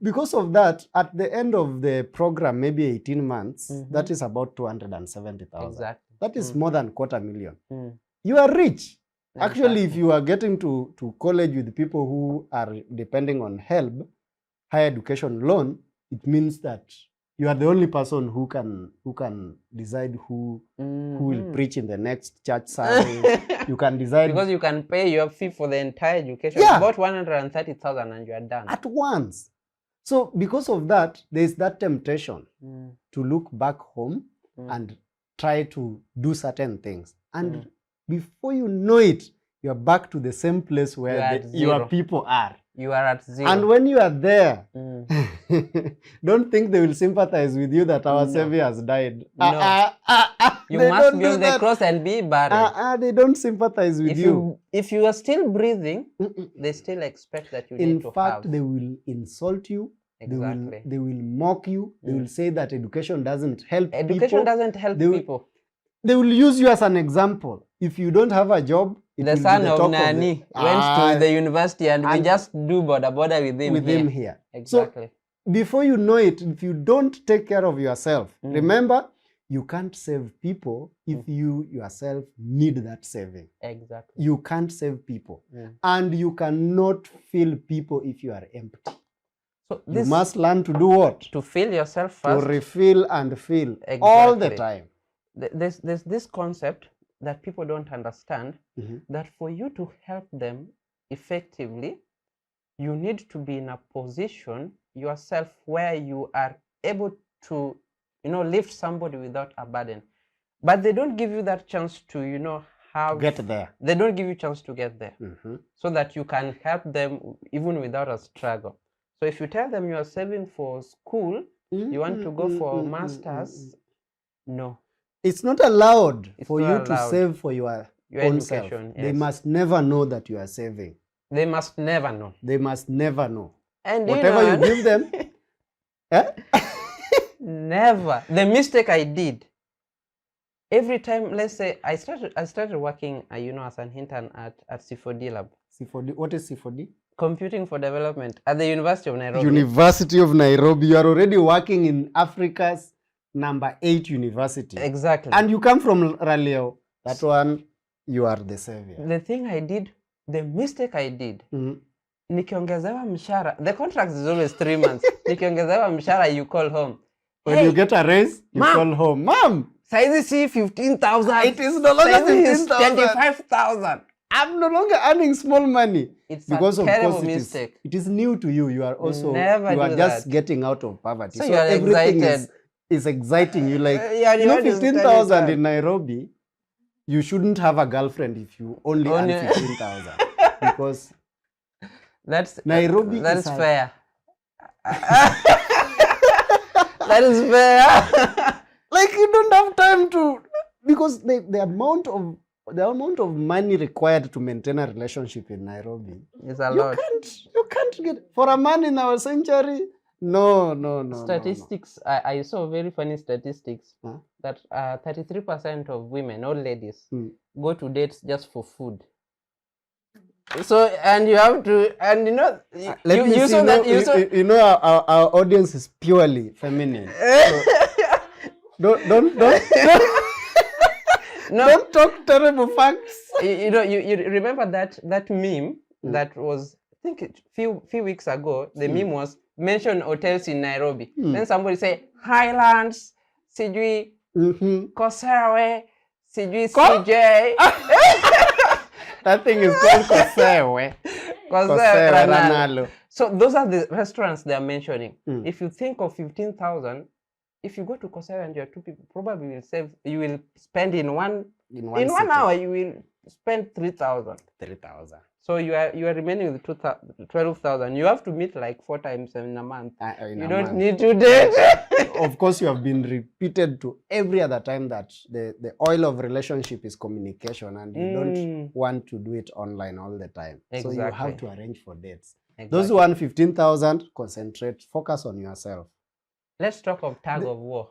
because of that, at the end of the program, maybe 18 months, that is about 270,000. Exactly. That is more than 250,000. Mm. You are rich. Actually, if Exactly. you are getting to college with people who are depending on HELB, higher education loan, it means that you are the only person who can decide who will preach in the next church service. You can decide because you can pay your fee for the entire education, Yeah. about 130,000, and you are done. at once. So because of that, there is that temptation to look back home and try to do certain things. And before you know it, you are back to the same place You are where at your zero. people are. You are at zero. And when you are there, Mm. don't think they will sympathize with you that our No. Savior has died. No. You They must don't be do on the that. cross and be buried. They don't sympathize with If you are still breathing, they still expect that you In need to fact, have. they will insult you. Exactly. They will mock you. They will say that education doesn't help Education people. doesn't help They will- people. They will use you as an example. If you don't have a job, it The will be son the of talk Nani the, went to the university, and we and just do border with him with here. him here. Exactly. So before you know it, if you don't take care of yourself, Mm. remember, you can't save people if you yourself need that saving. Exactly. You can't save people. Mm. And you cannot fill people if you are empty. So You this must learn to do what? to fill yourself To first. refill and fill all the Exactly. time. There's this concept that people don't understand, Mhm. that for you to help them effectively, you need to be in a position yourself where you are able to, lift somebody without a burden. But they don't give you that chance to, have Get there. They don't give you chance to get there, Mhm. so that you can help them even without a struggle. So if you tell them you are saving for school, you want to go for masters, no. It's not allowed It's for not you to allowed. save for your own self. education, They yes. must never know that you are saving. They must never know. They must never know. And Whatever you give them, never. The mistake I did, every time, let's say I started working, as an intern at C4D Lab, C4D. What is C4D? Computing for Development, at the University of Nairobi. University of Nairobi. You are already working in Africa's number 8 university. Exactly. And you come from Raleo. That one, you are the savior. The thing I did, the mistake I did, Mhm. nikiongezewa mshahara, the contract is always 3 months. Nikiongezewa mshahara, you call home. When Hey, you get a raise, you Mom. call home. Mom, saizi si 15,000. it is no longer Saizi is 15,000. 25,000. I'm no longer earning small money. It's Because a of terrible course mistake. it is new to you. You are also Never you are do just that. getting out of poverty. So you are everything excited. is exciting. You like Yeah, you want to 15,000 study in Nairobi. You shouldn't have a girlfriend if you only earn Only- 15,000 because That's Nairobi That is is a- fair. That is fair. like you don't have time to because the amount of money required to maintain a relationship in Nairobi. It's a lot. You can't get for a man in our century. No. Statistics. I saw very funny statistics Huh? that 33% of women, all ladies, Hmm. go to dates just for food. So and you have to, and Let me you see. saw that you saw. Our audience is purely feminine. So don't No, don't talk terrible facts. you remember that meme that was, I think few weeks ago. The meme was mention hotels in Nairobi. Then somebody say Highlands, sijui Mhm. Kosewe, sijui CJ, That thing is called Kosewe. Kosewe Ranalo. Ranalo. So those are the restaurants they are mentioning. Mm. If you think of 15,000, if you go to Kosewe and you're 2 people, probably you will spend in one sitting. hour, you will spend 3,000. 3,000. So you are remaining with 12,000. You have to meet like 4 times in a month. You don't need to date. Of course, you have been repeated to every other time that the oil of relationship is communication, and you don't want to do it online all the time. So you have Exactly. to arrange for dates. Exactly. Those who earn 15,000, concentrate, focus on yourself. Let's talk of tug of war.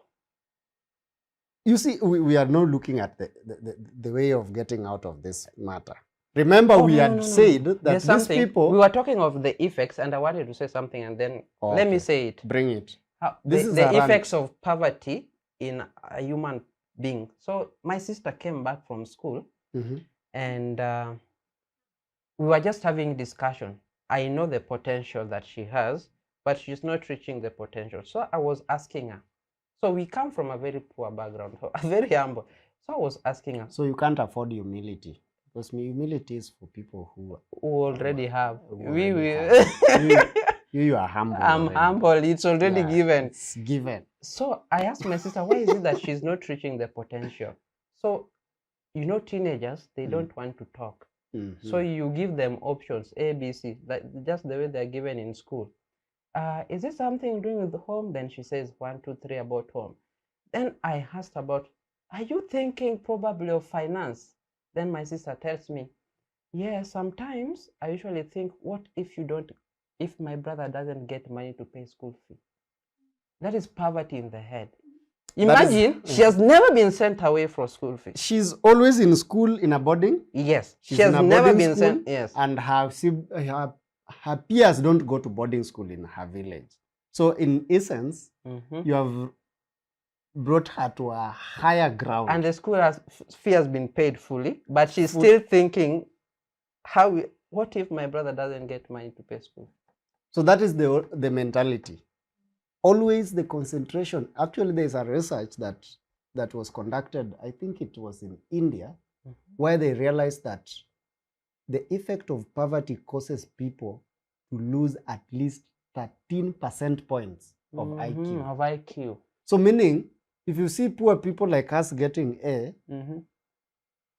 You see, we are now looking at the way of getting out of this matter. Remember, we had said that There's these something. people... We were talking of the effects, and I wanted to say something, and then let me say it. Bring it. This This is the a rant. effects of poverty in a human being. So my sister came back from school, Mhm. and we were just having discussion. I know the potential that she has, but she's not reaching the potential. So I was asking her. So we come from a very poor background, very humble. So I was asking her, So you can't afford humility, because humility is for people who already have. We already will. have. You are humble. I'm already. humble. It's already Yeah, given. It's given. So I asked my sister, why is it that she's not reaching the potential? So, teenagers, they don't want to talk. So you give them options, A, B, C, like just the way they're given in school. Is it something doing with home? Then she says 1, 2, 3 about home. Then I asked about, are you thinking probably of finance? Then my sister tells me, yeah, sometimes I usually think, what if my brother doesn't get money to pay school fee? That is poverty in the head. Imagine she has never been sent away for school fees. She's always in school in a boarding. Yes, She's she has in a never boarding been school, sent. Yes, and her peers don't go to boarding school in her village. So in essence, you have brought her to a higher ground. and the school fee has been paid fully, but she's still thinking, what if my brother doesn't get money to pay school? So that is the mentality. Always the concentration. Actually, there's a research that was conducted, I think it was in India, where they realized that the effect of poverty causes people to lose at least 13 percentage points of IQ. Of IQ. So meaning, if you see poor people like us getting A,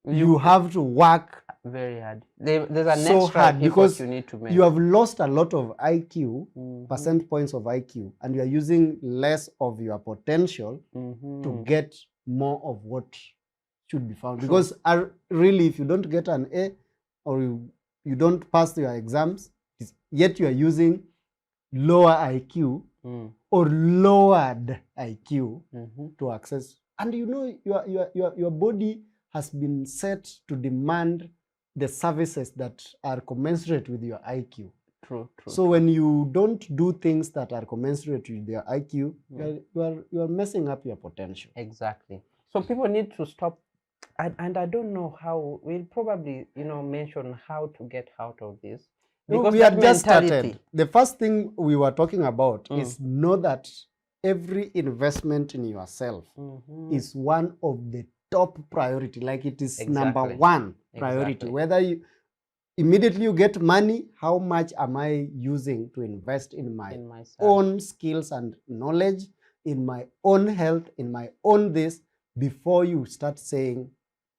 you have to work very hard. There's an so extra hard because you need to make. you have lost a lot of IQ, percent points of IQ, and you are using less of your potential to get more of what should be found. Because really, if you don't get an A or you don't pass your exams, yet you are using lower IQ or lowered IQ to access. And your body has been set to demand the services that are commensurate with your IQ. True. So when you don't do things that are commensurate with your IQ, you are messing up your potential. Exactly. So people need to stop, and I don't know how. We'll probably mention how to get out of this. Because we have just started. The first thing we were talking about is know that every investment in yourself is one of the top priority. Like it is number one priority. Whether you immediately you get money, how much am I using to invest in my own skills and knowledge, in my own health, in my own this, before you start saying,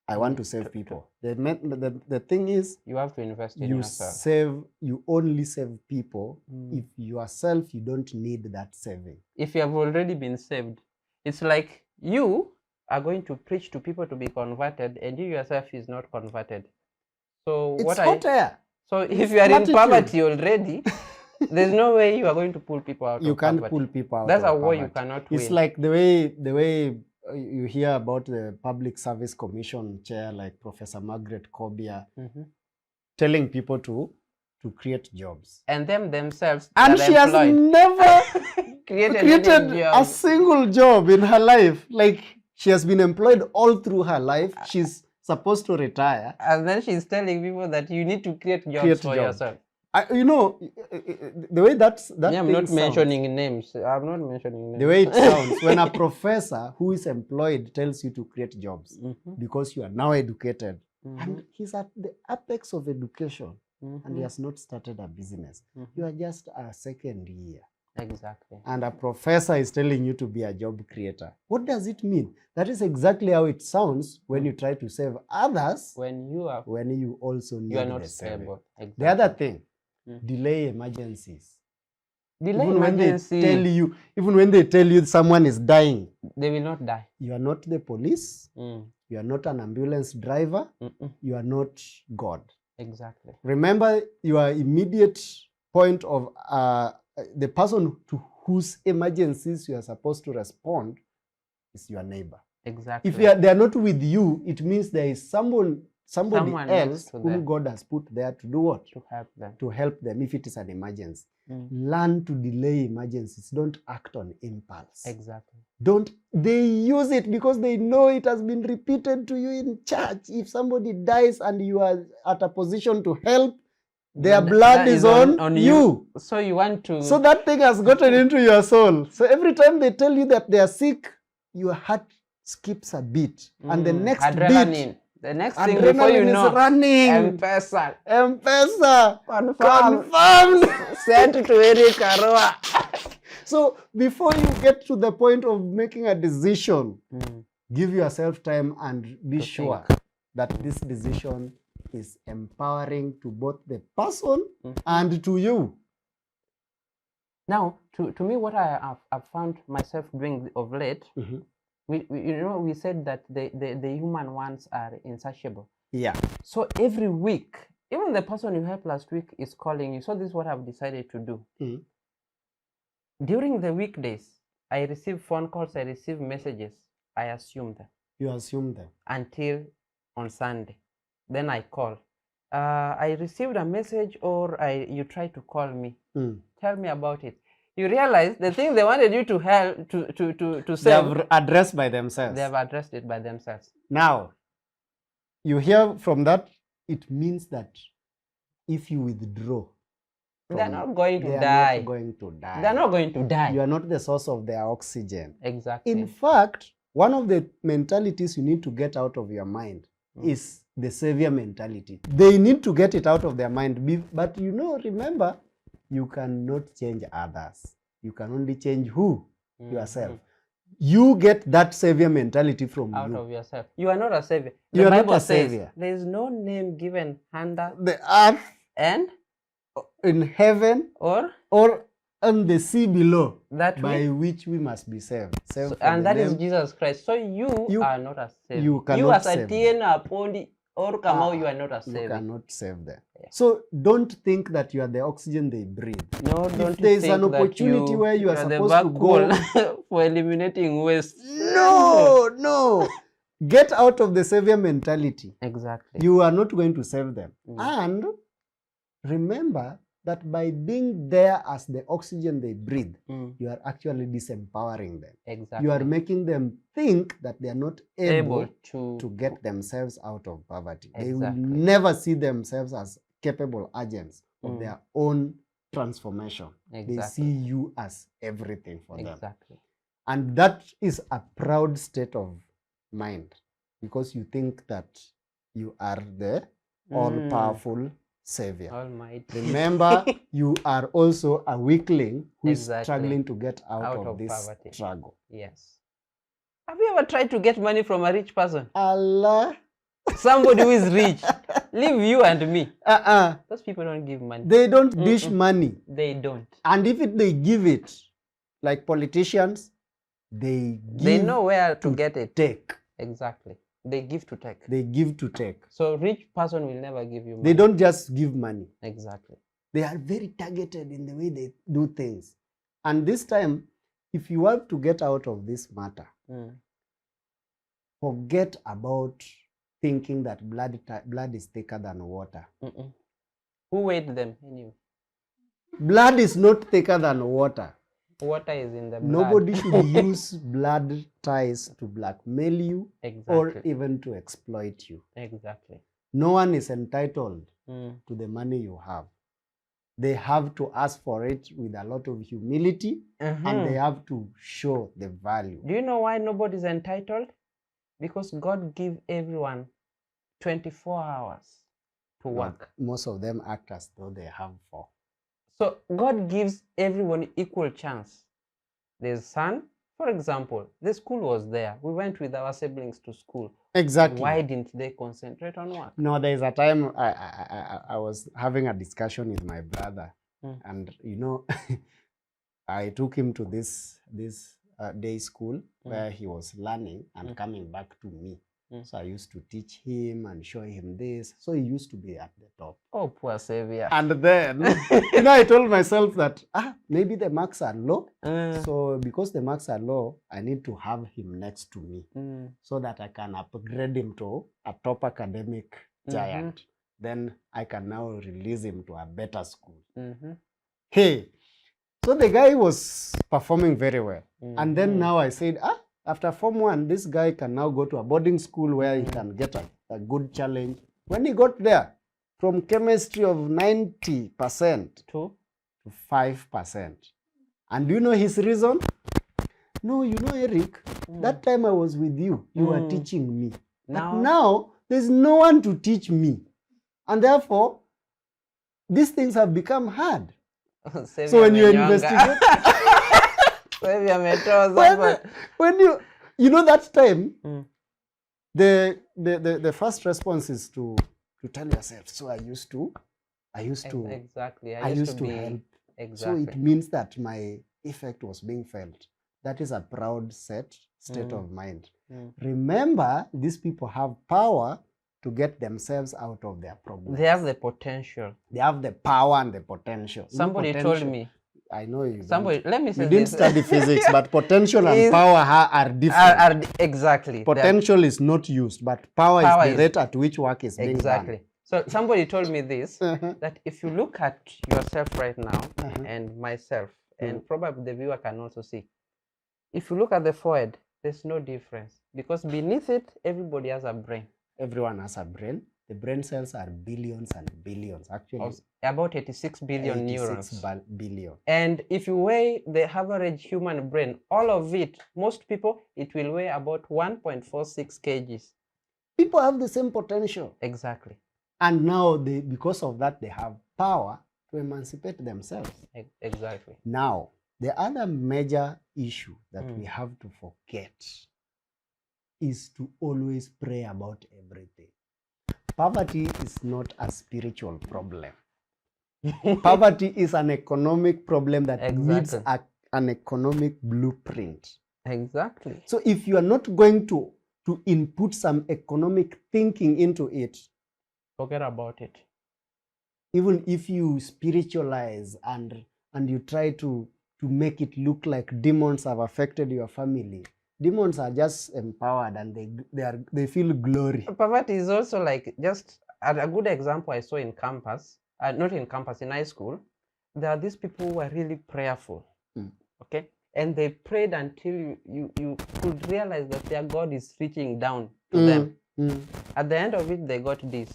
I want to save people. The thing is, you have to invest in yourself. You only save people if yourself, you don't need that saving. If you have already been saved, it's like you are going to preach to people to be converted and you yourself is not converted. So it's hot air. So if you are in poverty already, there's no way you are going to pull people out of poverty. You can't pull people out. That's a war you cannot win. It's like the way you hear about the Public Service Commission chair, like Professor Margaret Kobia, telling people to create jobs. And themselves, and she has never created a single job in her life. Like, she has been employed all through her life. She's supposed to retire. And then she's telling people that you need to create jobs for yourself. The way I'm not mentioning names. I'm not mentioning names. The way it sounds, when a professor who is employed tells you to create jobs because you are now educated, and he's at the apex of education, and he has not started a business. You are just a second year. Exactly. And a professor is telling you to be a job creator. What does it mean? That is exactly how it sounds when you try to save others. When you also need you are not the stable. Exactly. The other thing, delay emergencies. Delay even emergency. Even when they tell you someone is dying, they will not die. You are not the police. You are not an ambulance driver. You are not God. Exactly. Remember, your immediate point of the person to whose emergencies you are supposed to respond is your neighbor. Exactly. If they are not with you, it means there is somebody else whom God has put there to do what? To help them. To help them if it is an emergency. Learn to delay emergencies. Don't act on impulse. Exactly. They use it because they know it has been repeated to you in church. If somebody dies and you are at a position to help, their But blood that is on you. So you want to. So that thing has gotten into your soul. So every time they tell you that they are sick, your heart skips a beat. And the next adrenaline. beat, The next thing before you adrenaline know, is running. M-Pesa. M-Pesa. Confirmed. Confirmed. Sent to Eric Aroa. So before you get to the point of making a decision, give yourself time and be To sure think. that this decision is empowering to both the person and to you. Now, to me, what I've found myself doing of late, we said that the human ones are insatiable. Yeah. So every week, even the person you helped last week is calling you. So this is what I've decided to do. During the weekdays, I receive phone calls, I receive messages, I assume them. You assume them. Until on Sunday. Then I call. I received a message or you try to call me. Tell me about it. You realize the thing they wanted you to help to They save. have addressed by themselves. They have addressed it by themselves. Now, you hear from that, it means that if you withdraw, They're not going to they are die. not going to die. They're not going to die. You are not the source of their oxygen. Exactly. In fact, one of the mentalities you need to get out of your mind is the savior mentality. They need to get it out of their mind. But you know, remember, you cannot change others. You can only change who? Yourself. You get that savior mentality from Out you. of yourself. You are not a savior. The You are Bible not a says savior. there is no name given under The earth, and in heaven, or on the sea below, that by which we must be saved. So, and that is Jesus Christ. So you are not a savior. You cannot as a save them. Tiena, Pondi, or Kamau, you are not a You savior. cannot save them. Yeah. So don't think that you are the oxygen they breathe. No, don't If there is think an that opportunity where you are the supposed to go, vacuole for eliminating waste. no. Get out of the savior mentality. Exactly. You are not going to save them. And remember that by being there as the oxygen they breathe, you are actually disempowering them. Exactly. You are making them think that they are not able to get themselves out of poverty. Exactly. They will never see themselves as capable agents of their own transformation. Exactly. They see you as everything for them. Exactly. And that is a proud state of mind, because you think that you are the all-powerful savior. Almighty. Remember, you are also a weakling who is Exactly. struggling to get out of this poverty. struggle. Yes. Have you ever tried to get money from a rich person? Allah. Somebody who is rich. Leave you and me. Those people don't give money. They don't dish money. They don't. And if they give it, like politicians, they give. They know where to get it. Take. Exactly. They give to take. They give to take. So rich person will never give you money. They don't just give money. Exactly. They are very targeted in the way they do things. And this time, if you want to get out of this matter, forget about thinking that blood is thicker than water. Who weighed them anyway? Blood is not thicker than water. Water is in the blood. Nobody should use blood ties to blackmail you or even to exploit you. Exactly. No one is entitled to the money you have. They have to ask for it with a lot of humility, and they have to show the value. Do you know why nobody is entitled? Because God gives everyone 24 hours to work. Most of them act as though they have 4. So God gives everyone equal chance. There's sun, for example, the school was there. We went with our siblings to school. Exactly. Why didn't they concentrate on work? No, there is a time I was having a discussion with my brother, and you know, I took him to this day school where he was learning and coming back to me. So I used to teach him and show him this. So he used to be at the top. Oh, poor savior. And then, you know, I told myself that, maybe the marks are low. So because the marks are low, I need to have him next to me so that I can upgrade him to a top academic giant. Then I can now release him to a better school. Hey, so the guy was performing very well. And then now I said, after Form 1, this guy can now go to a boarding school where he can get a good challenge. When he got there, from chemistry of 90% Two. to 5%. And do you know his reason? No, you know, Eric, that time I was with you, you were teaching me. But now there's no one to teach me. And therefore, these things have become hard. So when you investigate, when you know that time, the first response is to tell yourself, so I used to exactly. I used to help. Exactly. So it means that my effect was being felt. That is a proud state of mind. Remember, these people have power to get themselves out of their problems. They have the potential. They have the power and the potential. Somebody told me. I know you. Let me say you didn't study physics, but potential and power are different. Exactly. Potential is not used, but power is the rate at which work is being done. Exactly. So somebody told me this, that if you look at yourself right now and myself, and probably the viewer can also see, if you look at the forehead, there's no difference, because beneath it, everybody has a brain. Everyone has a brain. The brain cells are billions and billions. Actually, about 86 billion neurons. Billion. And if you weigh the average human brain, all of it, most people, it will weigh about 1.46 kgs. People have the same potential. Exactly. And now, because of that, they have power to emancipate themselves. Exactly. Now, the other major issue that we have to forget is to always pray about everything. Poverty is not a spiritual problem. Poverty is an economic problem that needs an economic blueprint. Exactly. So if you are not going to input some economic thinking into it, forget about it. Even if you spiritualize and you try to make it look like demons have affected your family, demons are just empowered and they feel glory. Poverty is also like, just a good example I saw in campus, not in campus, in high school. There are these people who are really prayerful, okay? And they prayed until you could realize that their God is reaching down to them. At the end of it, they got this.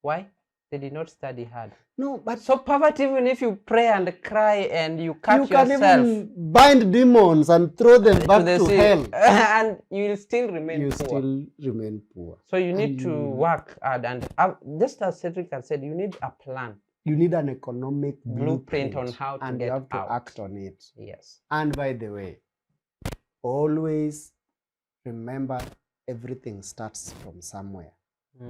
Why? They did not study hard. No, but so poverty, even if you pray and cry and you cut yourself, you can even bind demons and throw them back to hell, and you will still remain poor. You still remain poor. So you need to work hard, and just as Cedric has said, you need a plan. You need an economic blueprint on how to and get you have to out. act on it. Yes. And by the way, always remember, everything starts from somewhere.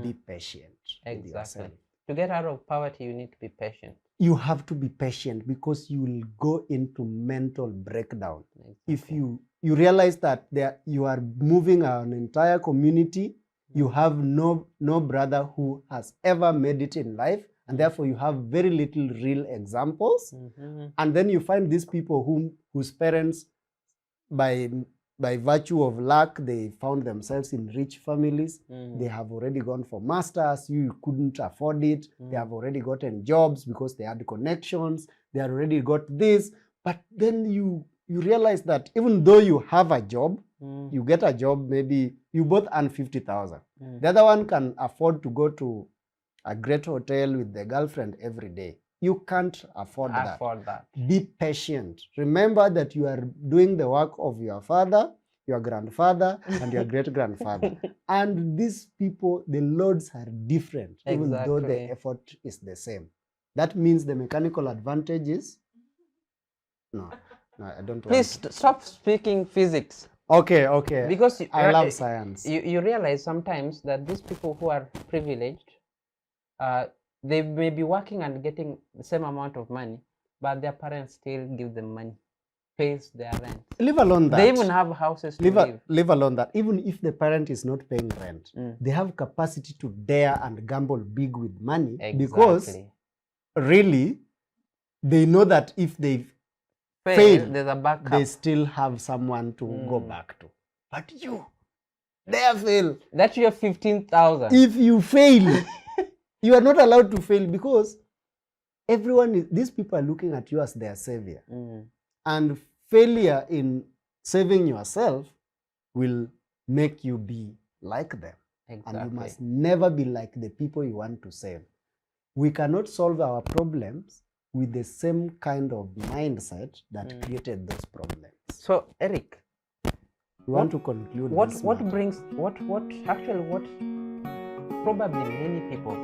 Be patient. Exactly. With yourself. To get out of poverty, you need to be patient. You have to be patient, because you will go into mental breakdown. Exactly. If you realize that you are moving an entire community, you have no brother who has ever made it in life, and therefore you have very little real examples. And then you find these people whose parents, by virtue of luck, they found themselves in rich families. They have already gone for masters. You couldn't afford it. They have already gotten jobs because they had connections. They had already got this. But then you realize that even though you have a job, you get a job, maybe you both earn 50,000. The other one can afford to go to a great hotel with the girlfriend every day. You can't afford that. Be patient. Remember that you are doing the work of your father, your grandfather, and your great-grandfather. And these people, the loads are different, even though the effort is the same. That means the mechanical advantage is... No, I don't want Please stop speaking physics. Okay. Because I love science. You realize sometimes that these people who are privileged, they may be working and getting the same amount of money, but their parents still give them money, pays their rent. Leave alone that. They even have houses to live. Leave alone that. Even if the parent is not paying rent, they have capacity to dare and gamble big with money. Because really, they know that if they fail, there's a backup. They still have someone to go back to. But you, dare fail. That you have 15,000. If you fail, you are not allowed to fail, because these people are looking at you as their savior. And failure in saving yourself will make you be like them. Exactly. And you must never be like the people you want to save. we cannot solve our problems with the same kind of mindset that created those problems. So, Eric, We want to conclude what this what matter. brings what probably many people,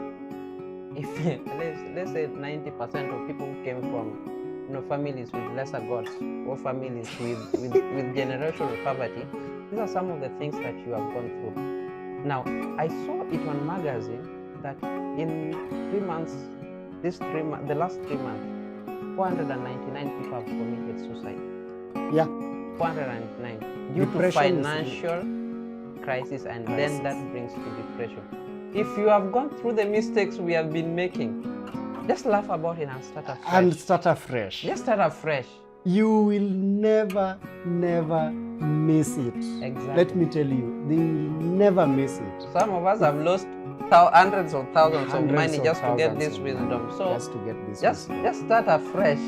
if let's say 90% of people who came from families with lesser gods or families with generational poverty, these are some of the things that you have gone through. Now, I saw it on magazine that in 3 months, the last 3 months, 499 people have committed suicide. Yeah. 409 due Depression to financial crisis, and then that brings to depression. If you have gone through the mistakes we have been making, just laugh about it and start afresh. And start afresh. Just start afresh. You will never miss it. Exactly. Let me tell you, they will never miss it. Some of us have lost hundreds of thousands of money Hundreds of just to get thousands this of wisdom. money So just to get this just wisdom. start afresh.